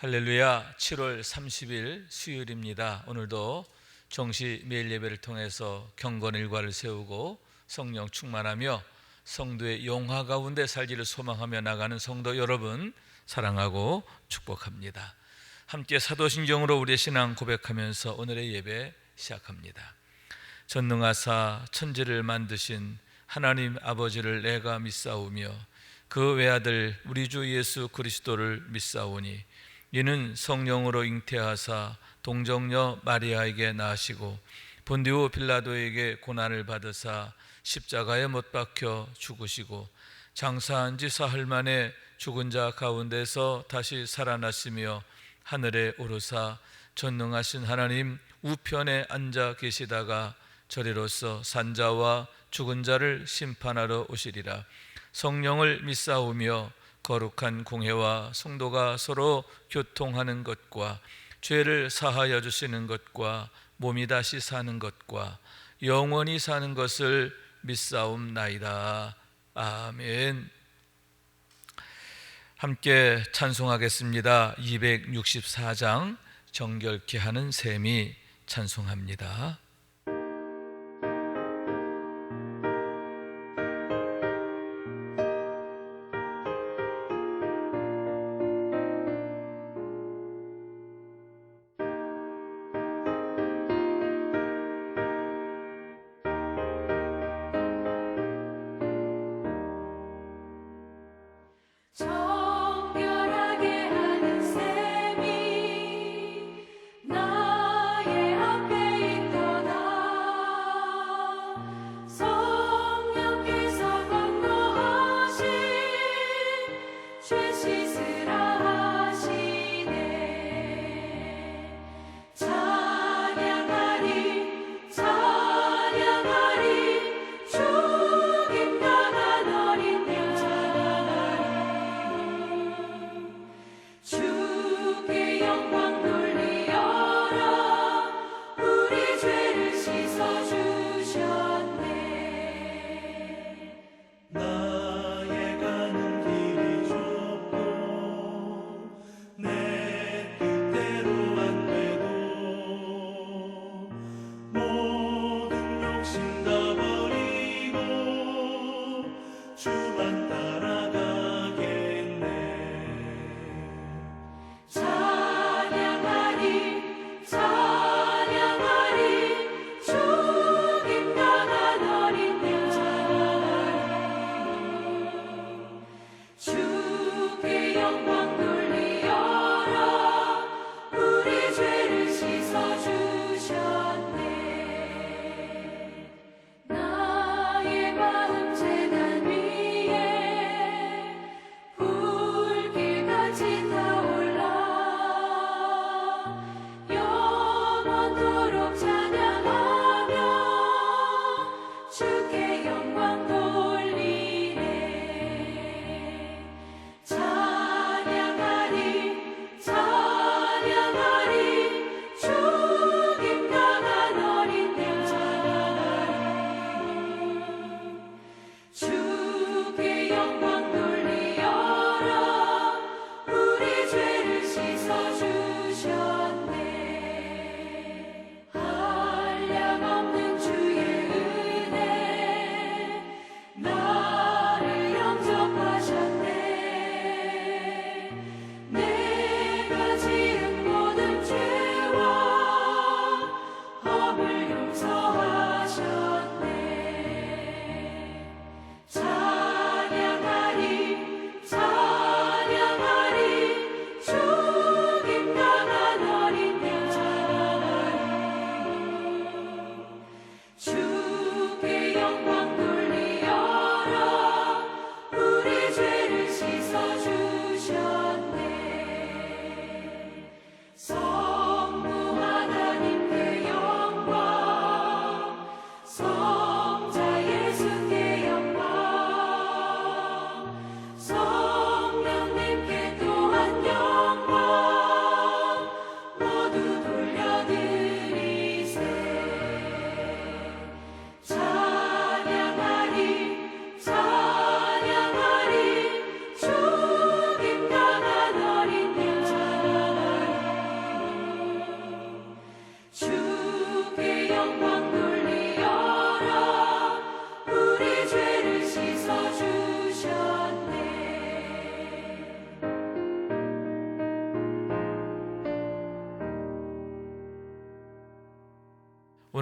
할렐루야. 7월 30일 수요일입니다. 오늘도 정시 매일 예배를 통해서 경건 일과를 세우고 성령 충만하며 성도의 용화 가운데 살기를 소망하며 나가는 성도 여러분 사랑하고 축복합니다. 함께 사도신경으로 우리의 신앙 고백하면서 오늘의 예배 시작합니다. 전능하사 천지를 만드신 하나님 아버지를 내가 믿사오며 그 외아들 우리 주 예수 그리스도를 믿사오니 이는 성령으로 잉태하사 동정녀 마리아에게 낳으시고 본디오 빌라도에게 고난을 받으사 십자가에 못 박혀 죽으시고 장사한 지 사흘 만에 죽은 자 가운데서 다시 살아나시며 하늘에 오르사 전능하신 하나님 우편에 앉아 계시다가 저리로서 산자와 죽은 자를 심판하러 오시리라. 성령을 믿사오며 거룩한 공회와 성도가 서로 교통하는 것과 죄를 사하여 주시는 것과 몸이 다시 사는 것과 영원히 사는 것을 믿사옵나이다. 아멘. 함께 찬송하겠습니다. 264장 정결케 하는 셈이 찬송합니다. 주께 영광 돌리어라. 우리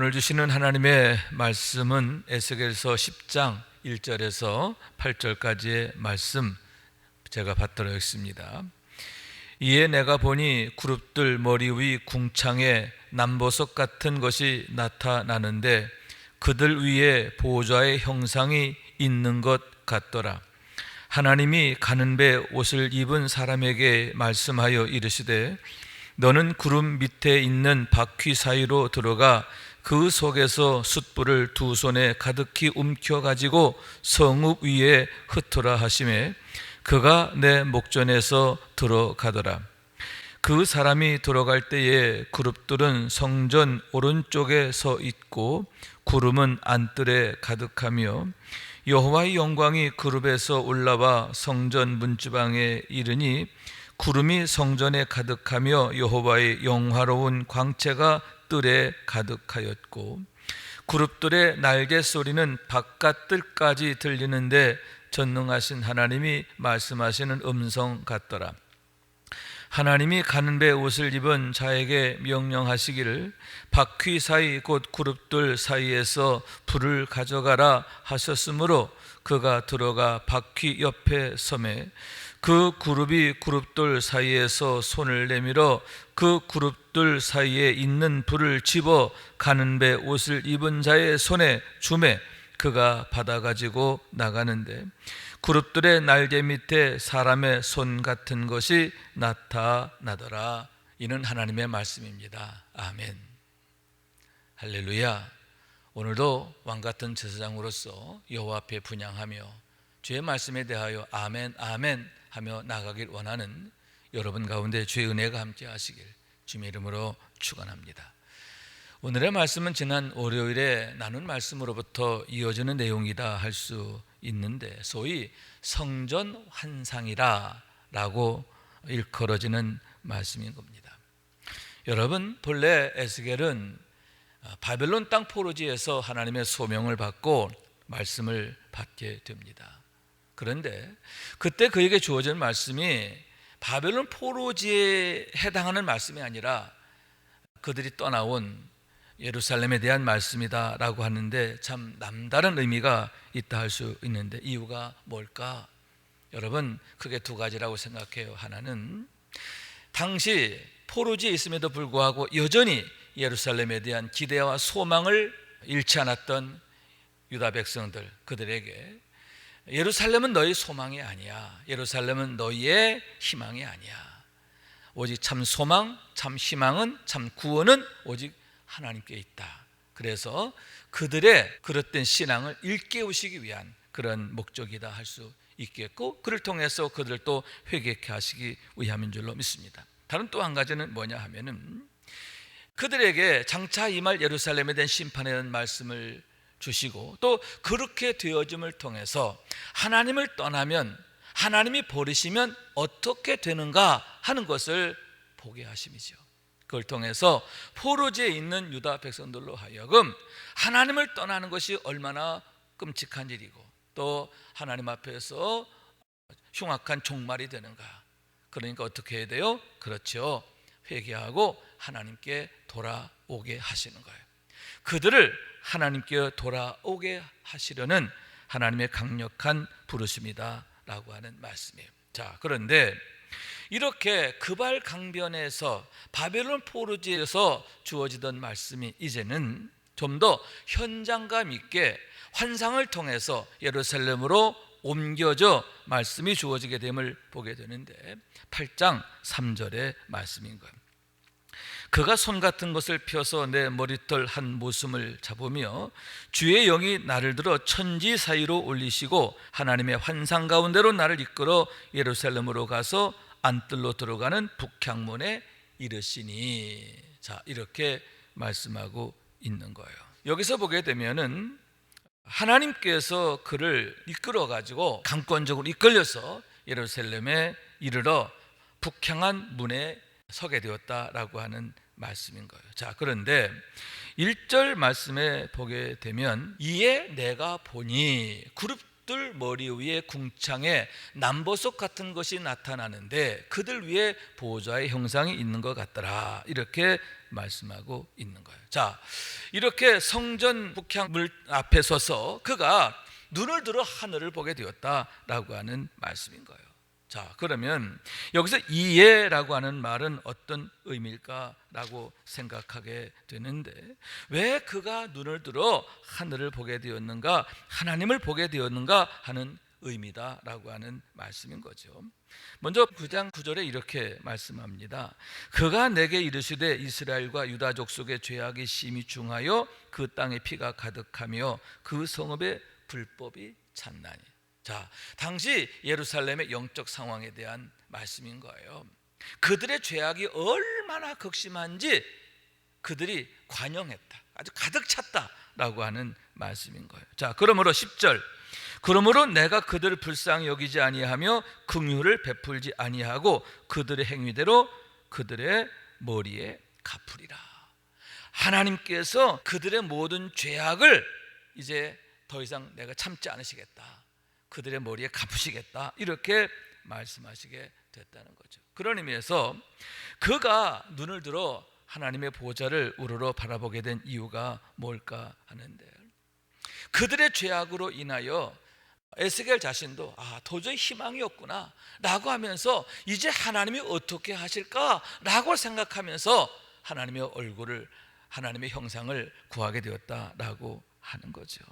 오늘 주시는 하나님의 말씀은 에스겔서 10장 1절에서 8절까지의 말씀 제가 받들어 읽습니다. 이에 내가 보니 그룹들 머리 위 궁창에 남보석 같은 것이 나타나는데 그들 위에 보호자의 형상이 있는 것 같더라. 하나님이 가는 배 옷을 입은 사람에게 말씀하여 이르시되 너는 구름 밑에 있는 바퀴 사이로 들어가 그 속에서 숯불을 두 손에 가득히 움켜 가지고 성읍 위에 흩어라 하시매 그가 내 목전에서 들어가더라. 그 사람이 들어갈 때에 그룹들은 성전 오른쪽에 서 있고 구름은 안뜰에 가득하며 여호와의 영광이 그룹에서 올라와 성전 문지방에 이르니 구름이 성전에 가득하며 여호와의 영화로운 광채가 뜰에 가득하였고 그룹들의 날개 소리는 바깥 뜰까지 들리는데 전능하신 하나님이 말씀하시는 음성 같더라. 하나님이 가는 배 옷을 입은 자에게 명령하시기를 바퀴 사이 곧 그룹들 사이에서 불을 가져가라 하셨으므로 그가 들어가 바퀴 옆에 서매 그 그룹이 그룹들 사이에서 손을 내밀어 그 그룹들 사이에 있는 불을 집어 가는 배 옷을 입은 자의 손에 주매 그가 받아가지고 나가는데 그룹들의 날개 밑에 사람의 손 같은 것이 나타나더라. 이는 하나님의 말씀입니다. 아멘. 할렐루야. 오늘도 왕같은 제사장으로서 여호와 앞에 분향하며 주의 말씀에 대하여 아멘 아멘 하며 나가길 원하는 여러분 가운데 주의 은혜가 함께 하시길 주님의 이름으로 축원합니다. 오늘의 말씀은 지난 월요일에 나눈 말씀으로부터 이어지는 내용이다 할 수 있는데 소위 성전 환상이라 라고 일컬어지는 말씀인 겁니다. 여러분, 본래 에스겔은 바벨론 땅 포로지에서 하나님의 소명을 받고 말씀을 받게 됩니다. 그런데 그때 그에게 주어진 말씀이 바벨론 포로지에 해당하는 말씀이 아니라 그들이 떠나온 예루살렘에 대한 말씀이다 라고 하는데 참 남다른 의미가 있다 할 수 있는데 이유가 뭘까? 여러분, 크게 두 가지라고 생각해요. 하나는 당시 포로지에 있음에도 불구하고 여전히 예루살렘에 대한 기대와 소망을 잃지 않았던 유다 백성들, 그들에게 예루살렘은 너희 소망이 아니야. 예루살렘은 너희의 희망이 아니야. 오직 참 소망, 참 희망은, 참 구원은 오직 하나님께 있다. 그래서 그들의 그릇된 신앙을 일깨우시기 위한 그런 목적이다 할 수 있겠고 그를 통해서 그들을 또 회개케 하시기 위함인 줄로 믿습니다. 다른 또 한 가지는 뭐냐 하면은 그들에게 장차 임할 예루살렘에 대한 심판에 대한 말씀을 주시고 또 그렇게 되어짐을 통해서 하나님을 떠나면 하나님이 버리시면 어떻게 되는가 하는 것을 보게 하심이죠. 그걸 통해서 포로지에 있는 유다 백성들로 하여금 하나님을 떠나는 것이 얼마나 끔찍한 일이고 또 하나님 앞에서 흉악한 종말이 되는가. 그러니까 어떻게 해야 돼요? 그렇죠. 회개하고 하나님께 돌아오게 하시는 거예요. 그들을 하나님께 돌아오게 하시려는 하나님의 강력한 부르심이다 라고 하는 말씀이에요. 자, 그런데 이렇게 그발강변에서 바벨론 포로지에서 주어지던 말씀이 이제는 좀 더 현장감 있게 환상을 통해서 예루살렘으로 옮겨져 말씀이 주어지게 됨을 보게 되는데 8장 3절의 말씀인 거예요. 그가 손 같은 것을 펴서 내 머리털 한 모순을 잡으며 주의 영이 나를 들어 천지 사이로 올리시고 하나님의 환상 가운데로 나를 이끌어 예루살렘으로 가서 안뜰로 들어가는 북향문에 이르시니. 자, 이렇게 말씀하고 있는 거예요. 여기서 보게 되면은 하나님께서 그를 이끌어 가지고 강권적으로 이끌려서 예루살렘에 이르러 북향한 문에 서게 되었다라고 하는 말씀인 거예요. 자, 그런데 1절 말씀에 보게 되면 이에 내가 보니 그들 머리 위에 궁창에 남보석 같은 것이 나타나는데 그들 위에 보좌의 형상이 있는 것 같더라. 이렇게 말씀하고 있는 거예요. 자, 이렇게 성전 북향물 앞에 서서 그가 눈을 들어 하늘을 보게 되었다라고 하는 말씀인 거예요. 자, 그러면 여기서 이해라고 하는 말은 어떤 의미일까라고 생각하게 되는데, 왜 그가 눈을 들어 하늘을 보게 되었는가, 하나님을 보게 되었는가 하는 의미다라고 하는 말씀인 거죠. 먼저 9장 9절에 이렇게 말씀합니다. 그가 내게 이르시되 이스라엘과 유다 족속의 죄악이 심히 중하여 그 땅에 피가 가득하며 그 성읍에 불법이 찼나니. 자, 당시 예루살렘의 영적 상황에 대한 말씀인 거예요. 그들의 죄악이 얼마나 극심한지 그들이 관영했다, 아주 가득 찼다라고 하는 말씀인 거예요. 자, 그러므로 10절, 그러므로 내가 그들을 불쌍히 여기지 아니하며 긍휼을 베풀지 아니하고 그들의 행위대로 그들의 머리에 갚으리라. 하나님께서 그들의 모든 죄악을 이제 더 이상 내가 참지 않으시겠다, 그들의 머리에 갚으시겠다, 이렇게 말씀하시게 됐다는 거죠. 그런 의미에서 그가 눈을 들어 하나님의 보좌를 우러러 바라보게 된 이유가 뭘까 하는데, 그들의 죄악으로 인하여 에스겔 자신도 도저히 희망이 없구나 라고 하면서 이제 하나님이 어떻게 하실까 라고 생각하면서 하나님의 얼굴을, 하나님의 형상을 구하게 되었다라고 하는 거죠.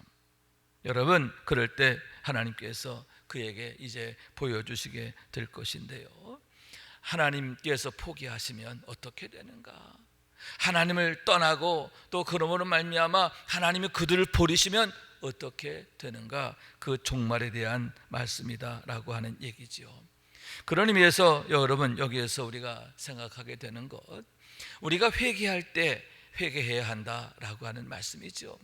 여러분, 그럴 때 하나님께서 그에게 이제 보여주시게 될 것인데요, 하나님께서 포기하시면 어떻게 되는가, 하나님을 떠나고 또 그러므로 말미암아 하나님이 그들을 버리시면 어떻게 되는가, 그 종말에 대한 말씀이다라고 하는 얘기죠. 그런 의미에서 여러분, 여기에서 우리가 생각하게 되는 것, 우리가 회개할 때 회개해야 한다라고 하는 말씀이죠.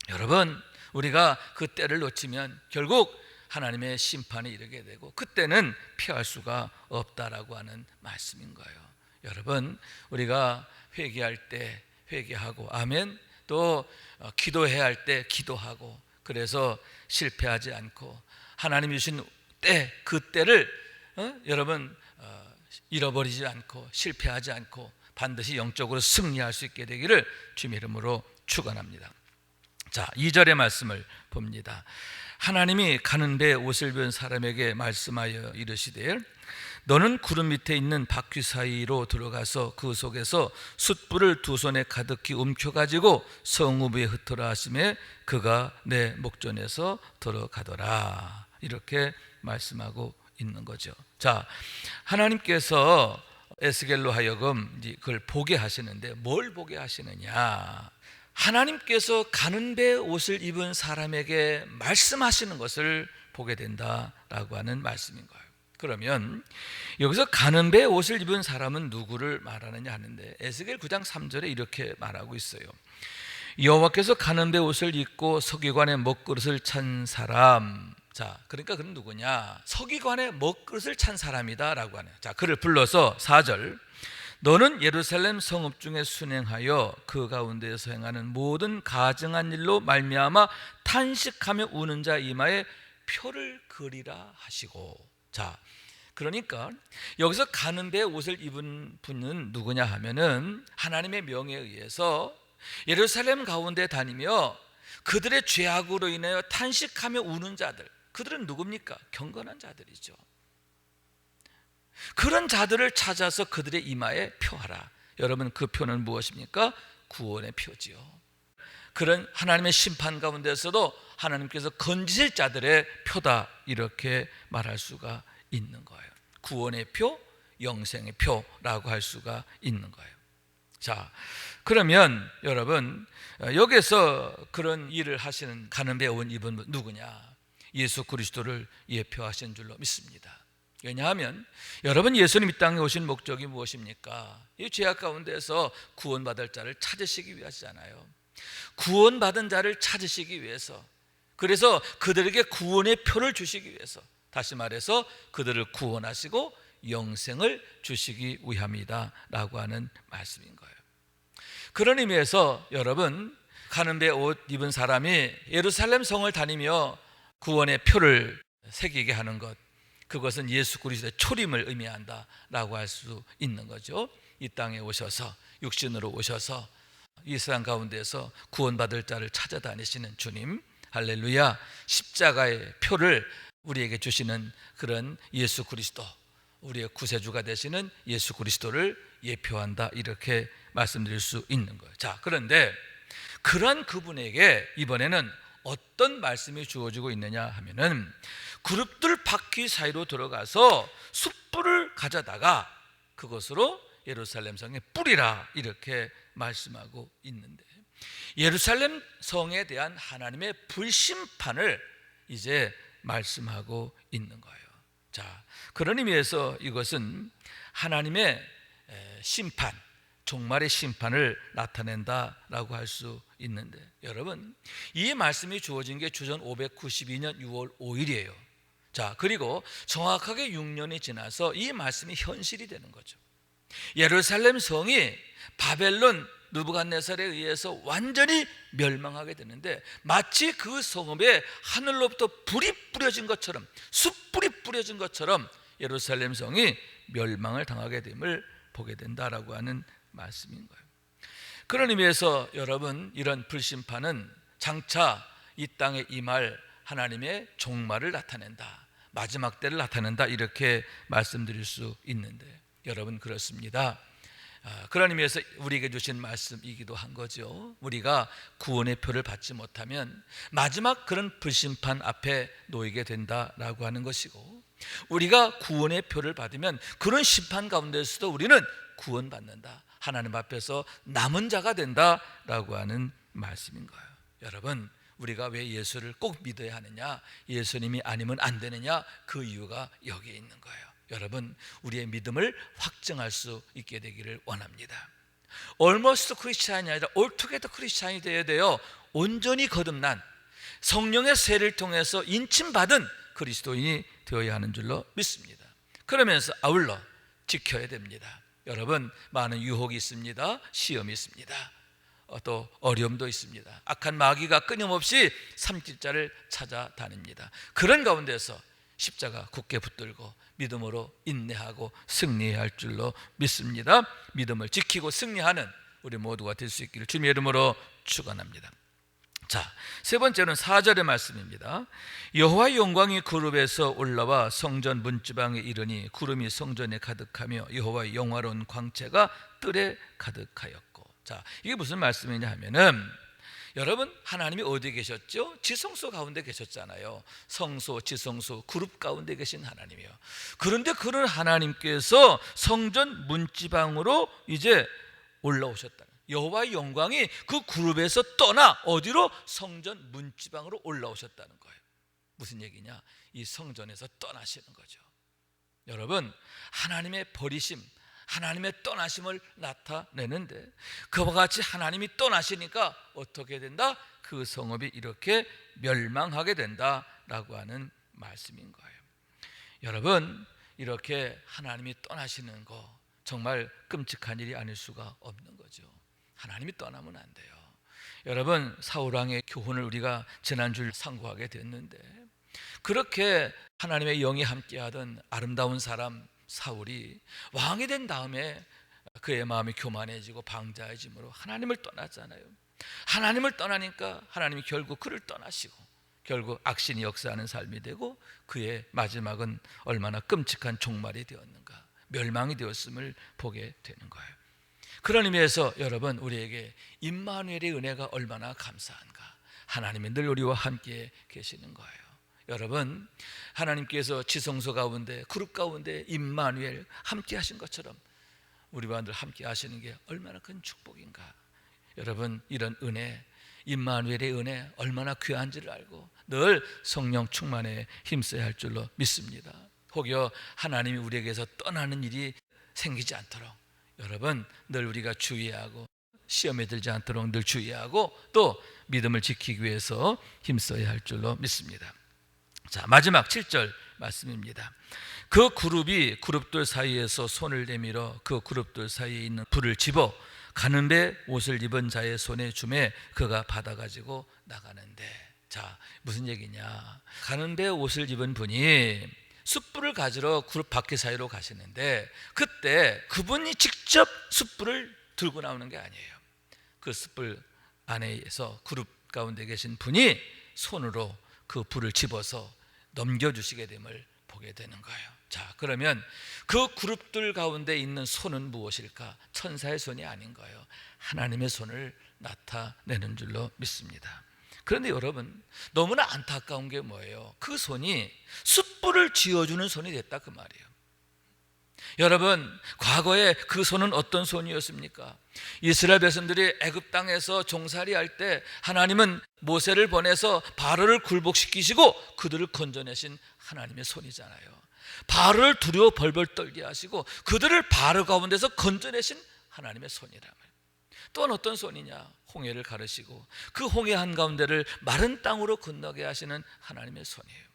여러분, 우리가 그 때를 놓치면 결국 하나님의 심판에 이르게 되고 그때는 피할 수가 없다라고 하는 말씀인 거예요. 여러분, 우리가 회개할 때 회개하고, 아멘, 또 기도해야 할 때 기도하고, 그래서 실패하지 않고 하나님이 주신 때, 그 때를 여러분 잃어버리지 않고 실패하지 않고 반드시 영적으로 승리할 수 있게 되기를 주님의 이름으로 축원합니다. 자, 2절의 말씀을 봅니다. 하나님이 가는 배에 옷을 입은 사람에게 말씀하여 이르시되 너는 구름 밑에 있는 바퀴 사이로 들어가서 그 속에서 숯불을 두 손에 가득히 움켜가지고 성읍 위에 흩어라 하시매 그가 내 목전에서 들어가더라. 이렇게 말씀하고 있는 거죠. 자, 하나님께서 에스겔로 하여금 그걸 보게 하시는데, 뭘 보게 하시느냐, 하나님께서 가는 배에 옷을 입은 사람에게 말씀하시는 것을 보게 된다라고 하는 말씀인 거예요. 그러면 여기서 가는 배에 옷을 입은 사람은 누구를 말하느냐 하는데, 에스겔 9장 3절에 이렇게 말하고 있어요. 여호와께서 가는 배에 옷을 입고 서기관의 먹그릇을 찬 사람. 자, 그러니까 그는 누구냐, 서기관의 먹그릇을 찬 사람이다 라고 하네요. 자, 그를 불러서 4절, 너는 예루살렘 성읍 중에 순행하여 그 가운데에서 행하는 모든 가증한 일로 말미암아 탄식하며 우는 자 이마에 표를 그리라 하시고. 자, 그러니까 여기서 가는 배에 옷을 입은 분은 누구냐 하면은 하나님의 명에 의해서 예루살렘 가운데 다니며 그들의 죄악으로 인하여 탄식하며 우는 자들, 그들은 누굽니까? 경건한 자들이죠. 그런 자들을 찾아서 그들의 이마에 표하라. 여러분, 그 표는 무엇입니까? 구원의 표지요. 그런 하나님의 심판 가운데서도 하나님께서 건지실 자들의 표다, 이렇게 말할 수가 있는 거예요. 구원의 표, 영생의 표라고 할 수가 있는 거예요. 자, 그러면 여러분, 여기서 그런 일을 하시는 가는 배에 온 이분 누구냐? 예수 그리스도를 예표하신 줄로 믿습니다. 왜냐하면 여러분, 예수님 이 땅에 오신 목적이 무엇입니까? 이 죄악 가운데서 구원받을 자를 찾으시기 위하시잖아요. 구원받은 자를 찾으시기 위해서, 그래서 그들에게 구원의 표를 주시기 위해서, 다시 말해서 그들을 구원하시고 영생을 주시기 위함이다 라고 하는 말씀인 거예요. 그런 의미에서 여러분, 가는 배에 옷 입은 사람이 예루살렘 성을 다니며 구원의 표를 새기게 하는 것, 그것은 예수 그리스도의 초림을 의미한다라고 할 수 있는 거죠. 이 땅에 오셔서 육신으로 오셔서 이 세상 가운데서 구원받을 자를 찾아다니시는 주님, 할렐루야. 십자가의 표를 우리에게 주시는 그런 예수 그리스도, 우리의 구세주가 되시는 예수 그리스도를 예표한다, 이렇게 말씀드릴 수 있는 거예요. 자, 그런데 그런 그분에게 이번에는 어떤 말씀이 주어지고 있느냐 하면은, 그룹들 바퀴 사이로 들어가서 숯불을 가져다가 그것으로 예루살렘 성에 뿌리라, 이렇게 말씀하고 있는데, 예루살렘 성에 대한 하나님의 불심판을 이제 말씀하고 있는 거예요. 자, 그런 의미에서 이것은 하나님의 심판, 종말의 심판을 나타낸다라고 할 수 있는데, 여러분, 이 말씀이 주어진 게 주전 592년 6월 5일이에요. 자, 그리고 정확하게 6년이 지나서 이 말씀이 현실이 되는 거죠. 예루살렘 성이 바벨론 느부갓네살에 의해서 완전히 멸망하게 되는데, 마치 그 성읍에 하늘로부터 불이 뿌려진 것처럼, 숯불이 뿌려진 것처럼 예루살렘 성이 멸망을 당하게 됨을 보게 된다라고 하는 말씀인 거예요. 그런 의미에서 여러분, 이런 불심판은 장차 이 땅에 임할 하나님의 종말을 나타낸다, 마지막 때를 나타낸다, 이렇게 말씀드릴 수 있는데, 여러분, 그렇습니다. 그런 의미에서 우리에게 주신 말씀이기도 한 거죠. 우리가 구원의 표를 받지 못하면 마지막 그런 불심판 앞에 놓이게 된다라고 하는 것이고, 우리가 구원의 표를 받으면 그런 심판 가운데서도 우리는 구원받는다, 하나님 앞에서 남은 자가 된다라고 하는 말씀인 거예요. 여러분, 우리가 왜 예수를 꼭 믿어야 하느냐, 예수님이 아니면 안 되느냐, 그 이유가 여기에 있는 거예요. 여러분, 우리의 믿음을 확증할 수 있게 되기를 원합니다. almost 크리스찬이 아니라 altogether 크리스찬이 되어야 돼요. 온전히 거듭난, 성령의 세를 통해서 인침받은 그리스도인이 되어야 하는 줄로 믿습니다. 그러면서 아울러 지켜야 됩니다. 여러분, 많은 유혹이 있습니다. 시험이 있습니다. 또 어려움도 있습니다. 악한 마귀가 끊임없이 삼킬자를 찾아다닙니다. 그런 가운데서 십자가 굳게 붙들고 믿음으로 인내하고 승리해야 할 줄로 믿습니다. 믿음을 지키고 승리하는 우리 모두가 될 수 있기를 주님의 이름으로 축원합니다. 자, 세 번째는 4절의 말씀입니다. 여호와의 영광이 구름에서 올라와 성전 문지방에 이르니 구름이 성전에 가득하며 여호와의 영화로운 광채가 뜰에 가득하였고. 자, 이게 무슨 말씀이냐 하면은, 여러분, 하나님이 어디에 계셨죠? 지성소 가운데 계셨잖아요. 성소, 지성소, 그룹 가운데 계신 하나님이요. 그런데 그런 하나님께서 성전 문지방으로 이제 올라오셨다. 여호와의 영광이 그 그룹에서 떠나 어디로? 성전 문지방으로 올라오셨다는 거예요. 무슨 얘기냐? 이 성전에서 떠나시는 거죠. 여러분, 하나님의 버리심, 하나님의 떠나심을 나타내는데, 그와 같이 하나님이 떠나시니까 어떻게 된다? 그 성읍이 이렇게 멸망하게 된다라고 하는 말씀인 거예요. 여러분, 이렇게 하나님이 떠나시는 거 정말 끔찍한 일이 아닐 수가 없는 거죠. 하나님이 떠나면 안 돼요. 여러분, 사울왕의 교훈을 우리가 지난주에 상고하게 됐는데, 그렇게 하나님의 영이 함께하던 아름다운 사람 사울이 왕이 된 다음에 그의 마음이 교만해지고 방자해짐으로 하나님을 떠났잖아요. 하나님을 떠나니까 하나님이 결국 그를 떠나시고 결국 악신이 역사하는 삶이 되고, 그의 마지막은 얼마나 끔찍한 종말이 되었는가, 멸망이 되었음을 보게 되는 거예요. 그런 의미에서 여러분, 우리에게 임마누엘의 은혜가 얼마나 감사한가. 하나님이 늘 우리와 함께 계시는 거예요. 여러분, 하나님께서 지성소 가운데, 그룹 가운데 임마누엘 함께 하신 것처럼 우리와 늘 함께 하시는 게 얼마나 큰 축복인가. 여러분, 이런 은혜, 임마누엘의 은혜 얼마나 귀한지를 알고 늘 성령 충만에 힘써야 할 줄로 믿습니다. 혹여 하나님이 우리에게서 떠나는 일이 생기지 않도록 여러분, 늘 우리가 주의하고 시험에 들지 않도록 늘 주의하고 또 믿음을 지키기 위해서 힘써야 할 줄로 믿습니다. 자, 마지막 7절 말씀입니다. 그 그룹들 사이에서 손을 내밀어 그 그룹들 사이에 있는 불을 집어 가는 배 옷을 입은 자의 손에 주매 그가 받아가지고 나가는데. 자, 무슨 얘기냐? 가는데 옷을 입은 분이 숯불을 가지러 그룹 바퀴 사이로 가시는데, 그때 그분이 직접 숯불을 들고 나오는 게 아니에요. 그 숯불 안에서 그룹 가운데 계신 분이 손으로 그 불을 집어서 넘겨주시게 됨을 보게 되는 거예요. 자, 그러면 그 그룹들 가운데 있는 손은 무엇일까? 천사의 손이 아닌 거예요. 하나님의 손을 나타내는 줄로 믿습니다. 그런데 여러분, 너무나 안타까운 게 뭐예요? 그 손이 숯불을 쥐어주는 손이 됐다, 그 말이에요. 여러분, 과거에 그 손은 어떤 손이었습니까? 이스라엘 백성들이 애굽 땅에서 종살이할 때 하나님은 모세를 보내서 바로를 굴복시키시고 그들을 건져내신 하나님의 손이잖아요. 바로를 두려워 벌벌 떨게 하시고 그들을 바로 가운데서 건져내신 하나님의 손이라면, 또한 어떤 손이냐? 홍해를 가르시고 그 홍해 한가운데를 마른 땅으로 건너게 하시는 하나님의 손이에요.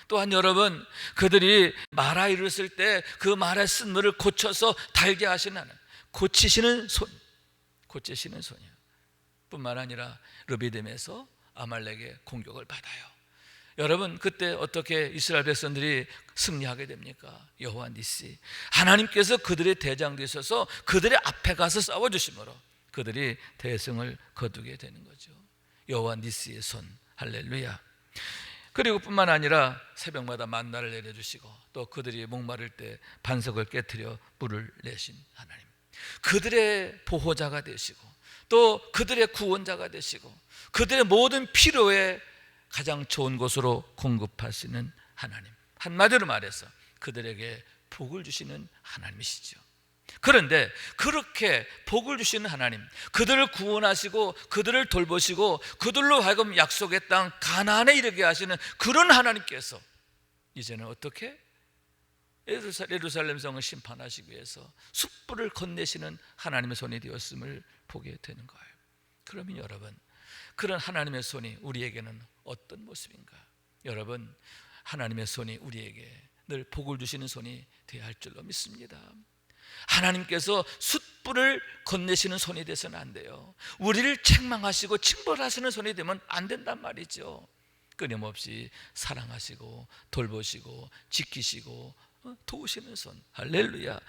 또한 여러분, 그들이 마라 이르렀을 때 그 마라의 쓴물을 고쳐서 달게 하시는 하나님, 고치시는 손이에요. 뿐만 아니라 르비딤에서 아말렉의 공격을 받아요. 여러분, 그때 어떻게 이스라엘 백성들이 승리하게 됩니까? 여호와 니시, 하나님께서 그들의 대장 되셔서 그들의 앞에 가서 싸워주심으로 그들이 대승을 거두게 되는 거죠. 여호와 니시의 손, 할렐루야. 그리고 뿐만 아니라 새벽마다 만나를 내려주시고 또 그들이 목마를 때 반석을 깨트려 물을 내신 하나님, 그들의 보호자가 되시고 또 그들의 구원자가 되시고 그들의 모든 필요에 가장 좋은 곳으로 공급하시는 하나님, 한마디로 말해서 그들에게 복을 주시는 하나님이시죠. 그런데 그렇게 복을 주시는 하나님, 그들을 구원하시고 그들을 돌보시고 그들로 하여금 약속의 땅 가나안에 이르게 하시는 그런 하나님께서 이제는 어떻게 예루살렘 성을 심판하시기 위해서 숯불을 건네시는 하나님의 손이 되었음을 보게 되는 거예요. 그러면 여러분, 그런 하나님의 손이 우리에게는 어떤 모습인가? 여러분, 하나님의 손이 우리에게 늘 복을 주시는 손이 되어야 할 줄로 믿습니다. 하나님께서 숯불을 건네시는 손이 되서는 안 돼요. 우리를 책망하시고 징벌하시는 손이 되면 안 된단 말이죠. 끊임없이 사랑하시고 돌보시고 지키시고 도우시는 손, 할렐루야,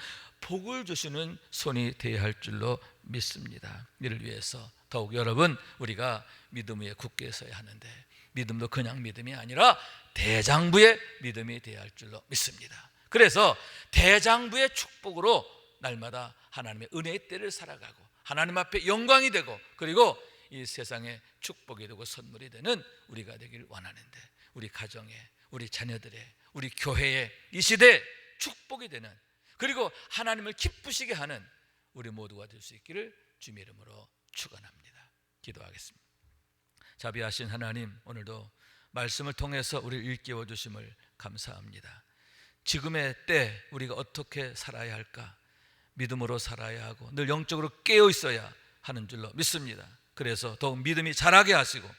복을 주시는 손이 되어야 할 줄로 믿습니다. 이를 위해서 더욱 여러분, 우리가 믿음 위에 굳게 서야 하는데, 믿음도 그냥 믿음이 아니라 대장부의 믿음이 되어야 할 줄로 믿습니다. 그래서 대장부의 축복으로 날마다 하나님의 은혜의 때를 살아가고 하나님 앞에 영광이 되고 그리고 이 세상에 축복이 되고 선물이 되는 우리가 되길 원하는데, 우리 가정에, 우리 자녀들의, 우리 교회에, 이 시대에 축복이 되는, 그리고 하나님을 기쁘시게 하는 우리 모두가 될 수 있기를 주님의 이름으로 축원합니다. 기도하겠습니다. 자비하신 하나님, 오늘도 말씀을 통해서 우리를 일깨워 주심을 감사합니다. 지금의 때 우리가 어떻게 살아야 할까? 믿음으로 살아야 하고 늘 영적으로 깨어 있어야 하는 줄로 믿습니다. 그래서 더욱 믿음이 자라게 하시고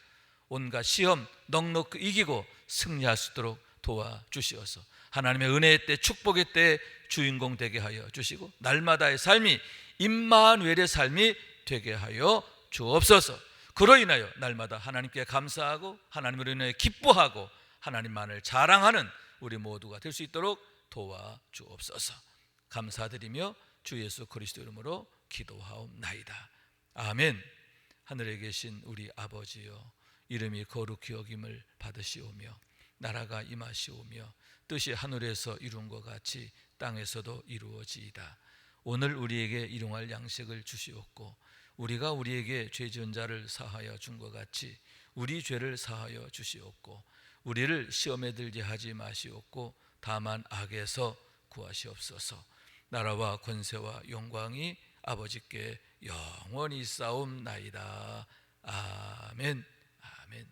온갖 시험 넉넉히 이기고 승리할 수 있도록 도와주시어서 하나님의 은혜의 때, 축복의 때 주인공 되게 하여 주시고 날마다의 삶이 임마누엘의 삶이 되게 하여 주옵소서. 그로 인하여 날마다 하나님께 감사하고 하나님으로 인해 기뻐하고 하나님만을 자랑하는 우리 모두가 될 수 있도록 도와주옵소서. 감사드리며 주 예수 그리스도 이름으로 기도하옵나이다. 아멘. 하늘에 계신 우리 아버지여, 이름이 거룩히 여김을 받으시오며 나라가 임하시오며 뜻이 하늘에서 이룬 것 같이 땅에서도 이루어지이다. 오늘 우리에게 일용할 양식을 주시옵고 우리가 우리에게 죄 지은 자를 사하여 준 것 같이 우리 죄를 사하여 주시옵고 우리를 시험에 들게 하지 마시옵고 다만 악에서 구하시옵소서. 나라와 권세와 영광이 아버지께 영원히 싸움나이다. 아멘. 아멘.